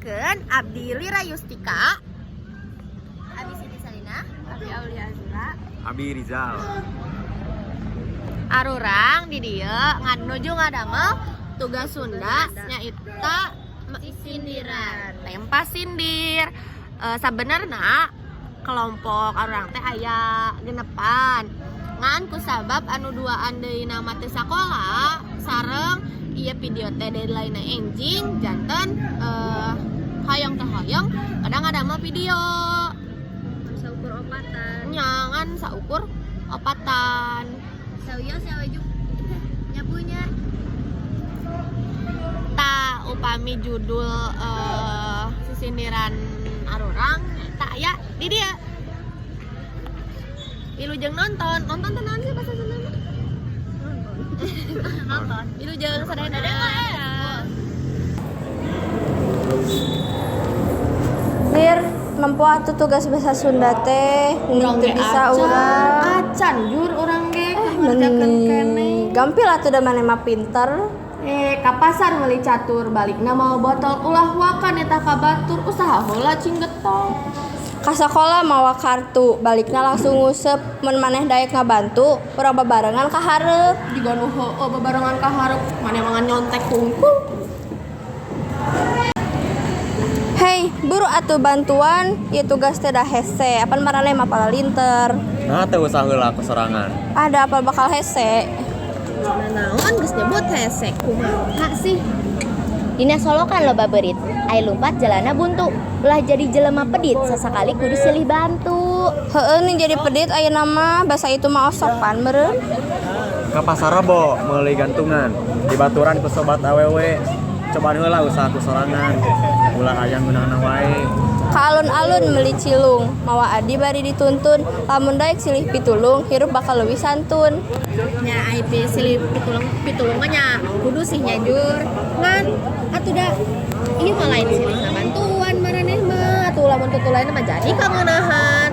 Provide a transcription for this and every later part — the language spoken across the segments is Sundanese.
Kenalkeun abdi Lira Yustika. Abdi Siti Salina. Abi Aulia Azura. Abi Rizal. Arurang di dieu nganuju ngadamel tugas Sunda nyaita sindiran. Tempa sindir. Sabenerna kelompok arurang teh aya genepan. Ngan kusabab anu duaan deui nama teh sakola sareng ieu video teh deadline enjing janten hoyong teh hoyong kadang ngadamel video Saukur opatan. nyangan saukur opatan. Sauya sawejuk nyapunya. Ta upami judul sisindiran arurang tak aya di dia. Wilujeng nonton teh naon sih bahasa Sunda? Nonton. Wilujeng sadayana. Lir, nempo atuh tugas bahasa Sunda teh, teu bisa urang. Acan jur urang ge ngerjakeun keneh. Gampil atuh da maneh mah pinter. Ka pasar meuli catur balikna mau botol ulah wakan eta ka batur usaha heula cing getong. Ka sakola mawa kartu, balikna langsung ngusep mun maneh daek ngabantu, urang babarengan ka hareup. Diganu heueuh bebarengan ka hareup maneh mangan nyontek kungkung. Hei, buru atuh bantuan, ieu tugas teh da hese, apan maraneh mah palalinter. Nah, teu usah heula ku sorangan. Ada apal bakal hese. Naon geus nyebut hese kumaha sih? Dina solokan loba beurit. Ai lumpat jalana buntu. Ulah jadi jelema pedit sasakali kudu silih bantu. Heueuh nih jadi pedit ayeuna mah, basa itu mah osopan meureun. Ka pasar bo meuli gantungan. Dibaturan ku sobat awewe. Cobaan heula usaha ku sorangan. Ulah aya ngeunahna wae. Ka alun-alun meuli cilung, mawa adi bari dituntun, lamun daek silih pitulung, hirup bakal leuwih santun. Nya IP silih pitulung nya kudu sih nyajur ngan atuh da ieu mah lain silih ngabantuan maraneh mah atuh lamun tutulaina mah jadi kangeunahan.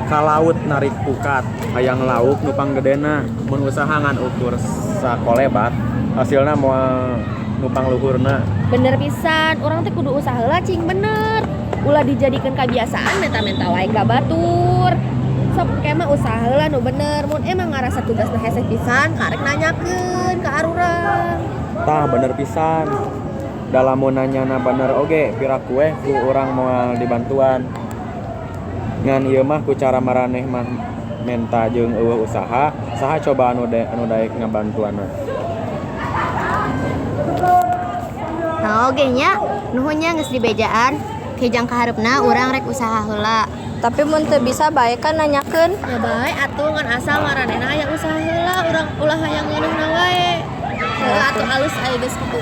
Ka laut narik pukat, hayang lauk nupang gedena. Mun usaha ngan ukur sakolebat, hasilna moal nupang luhurna. Bener pisan, orang teh kudu usaha heula cing bener. Ulah dijadikeun kebiasaan menta-menta wae ka batur. Sok engke mah usaha heula nu bener. Mun emang ngarasa tugasna hese pisan, karek nanyakeun ka arurang. Tah bener pisan. Da lamun nanyana bener oge piraku we ku urang moal dibantuan. Ngan ieu mah ku cara maraneh mah menta jeung eueuh usaha, saha coba anu daek ngabantuanna. Nah oge nya nuhunnya geus dibejaan. Kejang kaharepna urang rek usaha heula. Tapi mun teu bisa bae kan nanyakeun. Ya bae atuh ngan asal maranehna aya usaha heula, urang ulah hayang ngeuneuhna wae. Heula atuh alus aya geus kitu.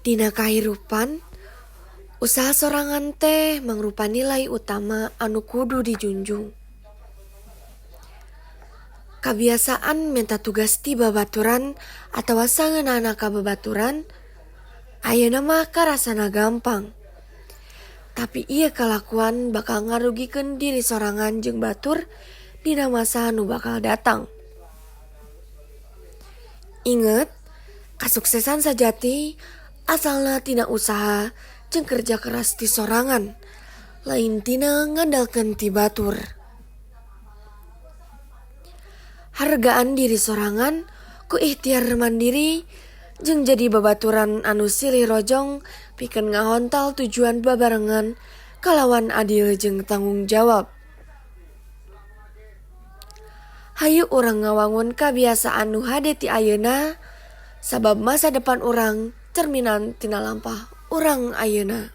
Dina kahirupan, usaha sorangan teh mangrupa nilai utama anu kudu dijunjung. Kebiasaan menta tugas ti babaturan atawa sangeunana ka babaturan, ayeuna mah karasana gampang. Tapi ieu kalakuan bakal ngarugikeun diri sorangan jeung batur dina masa anu bakal datang. Inget, kasuksesan sajati asalna tina usaha jeung kerja keras ti sorangan, lain tina ngandalkeun ti batur. Hargaan diri sorangan ku ikhtiar mandiri jeung jadi babaturan anu silih rojong pikeun ngahontal tujuan babarengan kalawan adil jeung tanggung jawab. Hayu urang ngawangun kabiasaan nu hade ti ayeuna sabab masa depan urang cerminan tina lampah urang ayeuna.